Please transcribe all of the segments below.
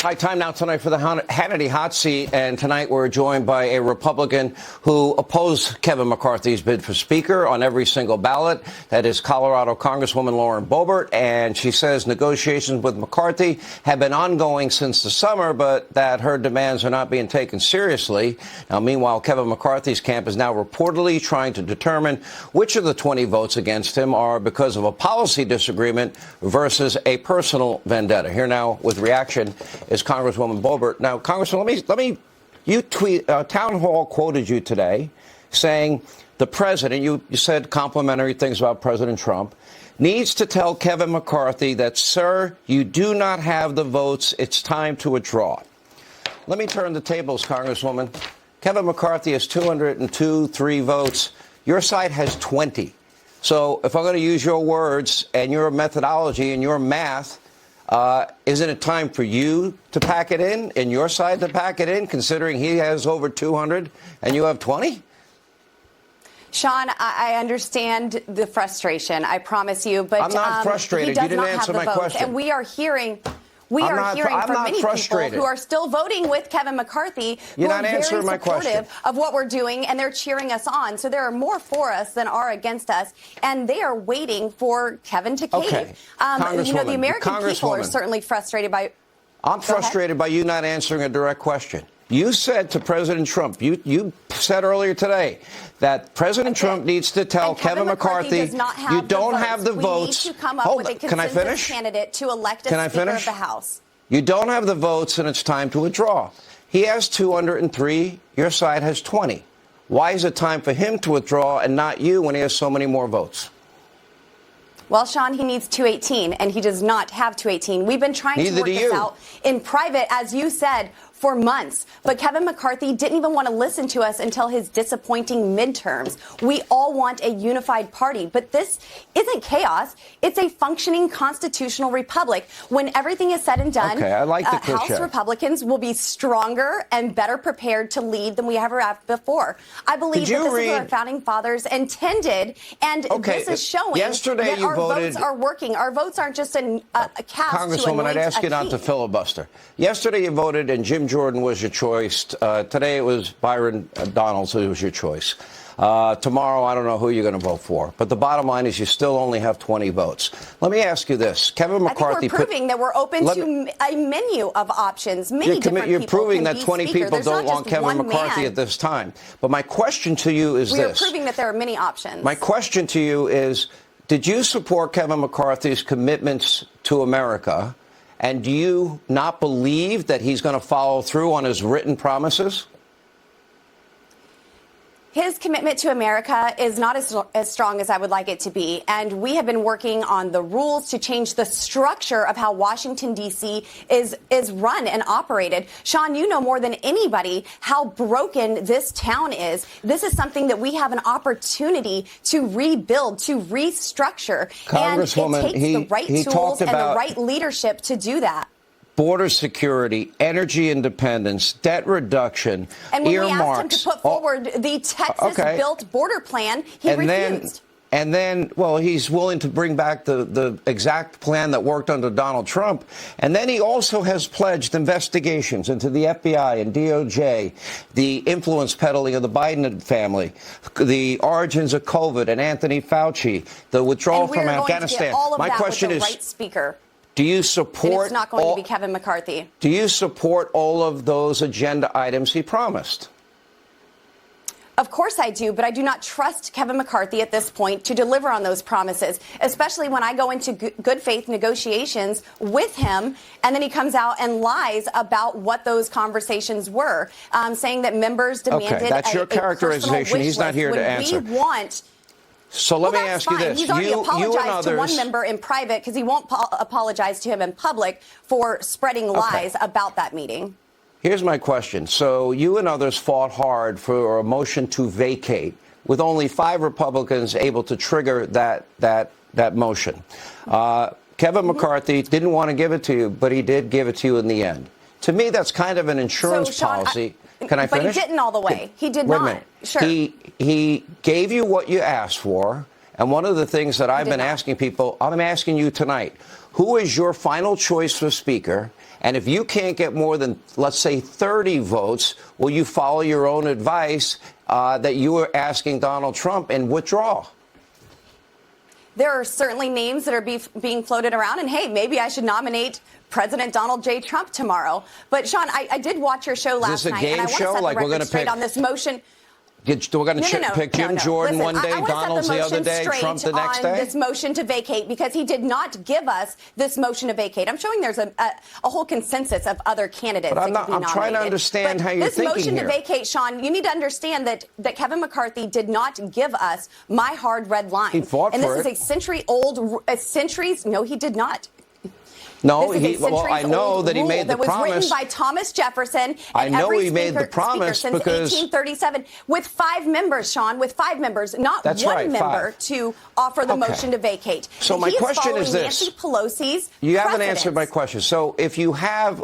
Hi, time now tonight for the Hannity hot seat, and tonight we're joined by a Republican who opposed Kevin McCarthy's bid for Speaker on every single ballot. That is Colorado Congresswoman Boebert, and she says negotiations with McCarthy have been ongoing since the summer, but that her demands are not being taken seriously. Now, meanwhile, Kevin McCarthy's camp is now reportedly trying to determine which of the 20 votes against him are because of a policy disagreement versus a personal vendetta. Here now with reaction is Congresswoman Boebert. Now, Congresswoman, you tweet, Town Hall quoted you today saying the president, you said complimentary things about President Trump, needs to tell Kevin McCarthy that, sir, you do not have the votes. It's time to withdraw. Let me turn the tables, Congresswoman. Kevin McCarthy has 203 votes. Your side has 20. So if I'm going to use your words and your methodology and your math, isn't it time for you to pack it in and your side to pack it in, considering he has over 200 and you have 20? Sean, I understand the frustration. I promise you, but I'm not frustrated. You didn't answer my question. And we are hearing from many people who are still voting with Kevin McCarthy, who are very supportive of what we're doing, and they're cheering us on. So there are more for us than are against us, and they are waiting for Kevin to cave. Okay. The American people are certainly frustrated by... I'm frustrated by you not answering a direct question. You said to President Trump, you said earlier today that President Trump needs to tell Kevin McCarthy, you don't have the votes. We need to come up with a consensus candidate to elect a Speaker of the House. You don't have the votes, and it's time to withdraw. He has 203. Your side has 20. Why is it time for him to withdraw and not you when he has so many more votes? Well, Sean, he needs 218, and he does not have 218. We've been trying to work this out in private, as you said, for months. But Kevin McCarthy didn't even want to listen to us until his disappointing midterms. We all want a unified party, but this isn't chaos. It's a functioning constitutional republic. When everything is said and done, I like the House Republicans will be stronger and better prepared to lead than we ever have before. I believe that this is what our founding fathers intended, and this is showing that our votes are working. Our votes aren't just a cast. Congresswoman, I'd ask you not to filibuster. Yesterday you voted, and Jim Jordan was your choice. Today it was Byron Donalds who was your choice. Tomorrow, I don't know who you're going to vote for. But the bottom line is you still only have 20 votes. Let me ask you this. Kevin McCarthy... I think we're proving that we're open to a menu of options. You're proving that 20 people don't want Kevin McCarthy at this time. But my question to you is this. We are proving that there are many options. My question to you is, did you support Kevin McCarthy's commitments to America? And do you not believe that he's going to follow through on his written promises? His commitment to America is not as strong as I would like it to be. And we have been working on the rules to change the structure of how Washington, D.C. is run and operated. Sean, you know more than anybody how broken this town is. This is something that we have an opportunity to rebuild, to restructure. Congresswoman, and it takes the right tools and the right leadership to do that. Border security, energy independence, debt reduction, and when earmarks. We asked him to put forward the Texas-built border plan, he refused. And then, well, he's willing to bring back the exact plan that worked under Donald Trump. And then he also has pledged investigations into the FBI and DOJ, the influence peddling of the Biden family, the origins of COVID and Anthony Fauci, the withdrawal from Afghanistan. My question is, right speaker. Do you support... And it's not going to be Kevin McCarthy. Do you support all of those agenda items he promised? Of course I do, but I do not trust Kevin McCarthy at this point to deliver on those promises, especially when I go into good faith negotiations with him, and then he comes out and lies about what those conversations were, saying that members demanded that's your characterization. He's not here to answer. We want... So let me ask you this. He's already apologized to one member in private because he won't apologize to him in public for spreading lies about that meeting. Here's my question. So you and others fought hard for a motion to vacate, with only 5 Republicans able to trigger that motion. Kevin McCarthy didn't want to give it to you, but he did give it to you in the end. To me, that's kind of an insurance policy. Can I finish? But he didn't all the way. He did not. Wait a minute. Sure. He gave you what you asked for. And one of the things that I've been asking people, I'm asking you tonight, who is your final choice for Speaker? And if you can't get more than, let's say, 30 votes, will you follow your own advice that you were asking Donald Trump and withdraw? There are certainly names that are being floated around. And, hey, maybe I should nominate President Donald J. Trump tomorrow. But, Sean, I did watch your show last night. And I want to set the record straight on this motion. We're going to pick Jim Jordan one day, Donald's the other day, Trump the next day? This motion to vacate, because he did not give us this motion to vacate. I'm showing there's a whole consensus of other candidates that could be nominated. I'm trying to understand how you're thinking here. This motion to vacate, Sean, you need to understand that Kevin McCarthy did not give us my hard red line. He fought for it. And this is a century-old, no, he did not. No, I know that he made the promise. That was written by Thomas Jefferson. I know he made the promise since because 1837 with 5 members, Sean, with 5 members, not one member to offer the motion to vacate. So my question is this: Nancy Pelosi's you haven't answered my question. So if you have.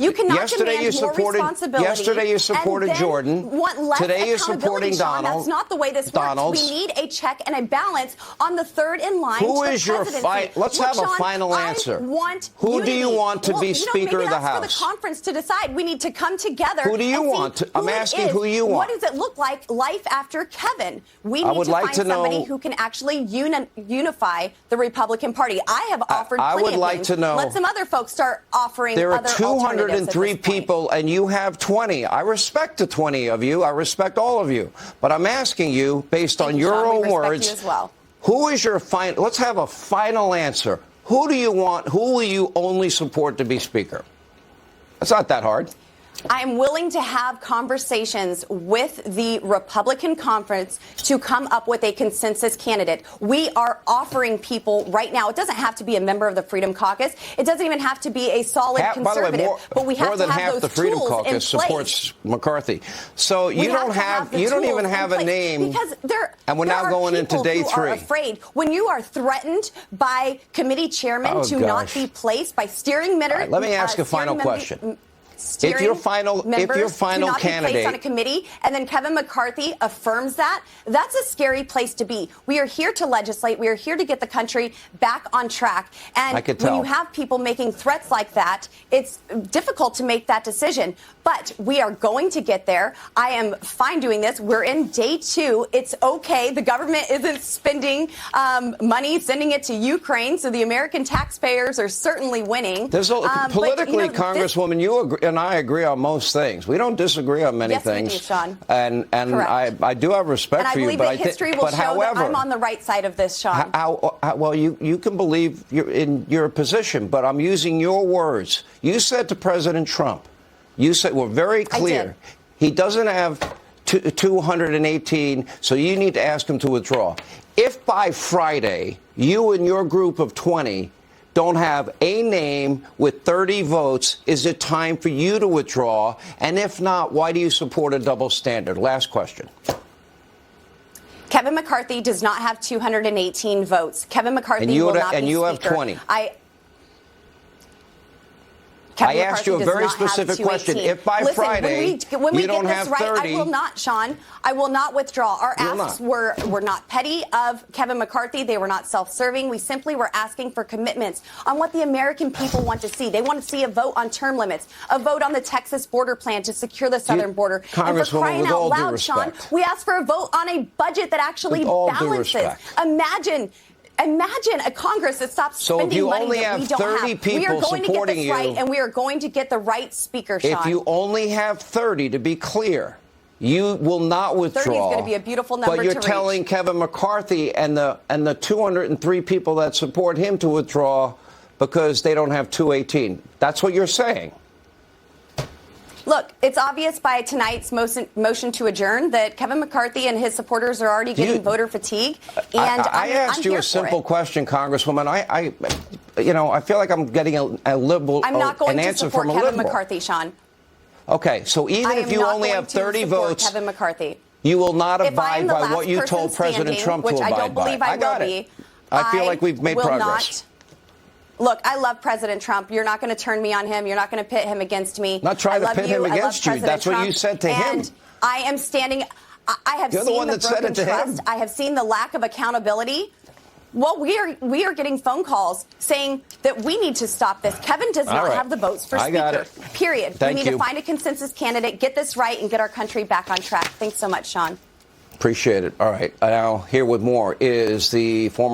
You cannot demand more responsibility. Yesterday you supported Jordan. Today you're supporting Sean. Donald. That's not the way this works. We need a check and a balance on the third in line. Who is your Let's have a final answer. Who do you want to be Speaker of the House? Maybe that's for the conference to decide. We need to come together. Who do you want? I'm asking who you want. What does it look like, life after Kevin? We need to find somebody who can actually unify the Republican Party. I have offered plenty of names. I would like to know. Let some other folks start offering other alternatives. There are 203 people, and you have 20. I respect the 20 of you. I respect all of you. But I'm asking you, based on your own words, who is your final? Let's have a final answer. Who do you want? Who will you only support to be Speaker? It's not that hard. I am willing to have conversations with the Republican conference to come up with a consensus candidate. We are offering people right now. It doesn't have to be a member of the Freedom Caucus. It doesn't even have to be a solid conservative. But we have to have those the Freedom tools Caucus in supports McCarthy. So you don't even have a name. Because and we're now going into day 3. Are afraid when you are threatened by committee chairmen to not be placed by steering mitter. Let me ask a final question. If your final candidate on a committee and then Kevin McCarthy affirms that, that's a scary place to be. We are here to legislate. We are here to get the country back on track. And when you have people making threats like that, it's difficult to make that decision. But we are going to get there. I am fine doing this. We're in day 2. It's okay. The government isn't spending money, sending it to Ukraine. So the American taxpayers are certainly winning. Politically, Congresswoman, you agree. And I agree on most things. We don't disagree on many things. Yes, we do, Sean. And I do have respect for you. And I believe that history will show that I'm on the right side of this, Sean. Well, you can believe you're in your position, but I'm using your words. You said to President Trump, you said, we're very clear. He doesn't have 218, so you need to ask him to withdraw. If by Friday, you and your group of 20 don't have a name with 30 votes, is it time for you to withdraw? And if not, why do you support a double standard? Last question. Kevin McCarthy does not have 218 votes. Kevin McCarthy will not be Speaker. And you have 20. Kevin I asked you a very specific question. If by Friday you don't have 30, I will not, Sean. I will not withdraw. Our asks were not petty of Kevin McCarthy. They were not self-serving. We simply were asking for commitments on what the American people want to see. They want to see a vote on term limits, a vote on the Texas border plan to secure the southern border. And for crying out loud, Sean, we asked for a vote on a budget that actually balances. Imagine a Congress that stops spending money that we don't have. So if you only have 30 people supporting you, we are going to get this right, and we are going to get the right Speaker, Sean. If you only have 30, to be clear, you will not withdraw. 30 is going to be a beautiful number to reach. But you're telling Kevin McCarthy and the 203 people that support him to withdraw because they don't have 218. That's what you're saying. Look, it's obvious by tonight's motion to adjourn that Kevin McCarthy and his supporters are already getting voter fatigue. And I asked you a simple question, Congresswoman. I feel like I'm getting a liberal I'm not going an to answer support from a Kevin liberal. McCarthy, Sean. Okay, so even if you only have 30 votes, Kevin McCarthy, you will not abide by what you told President Trump to abide by. Which I don't believe I will be. I feel like we've made progress. Look, I love President Trump. You're not going to turn me on him. You're not going to pit him against me. Not trying to pit him against you. That's what you said to him. And I am standing. I have seen the broken trust. I have seen the lack of accountability. Well, we are getting phone calls saying that we need to stop this. Kevin does not have the votes for Speaker. Period. We need to find a consensus candidate, get this right, and get our country back on track. Thanks so much, Sean. Appreciate it. All right. Now, here with more is the former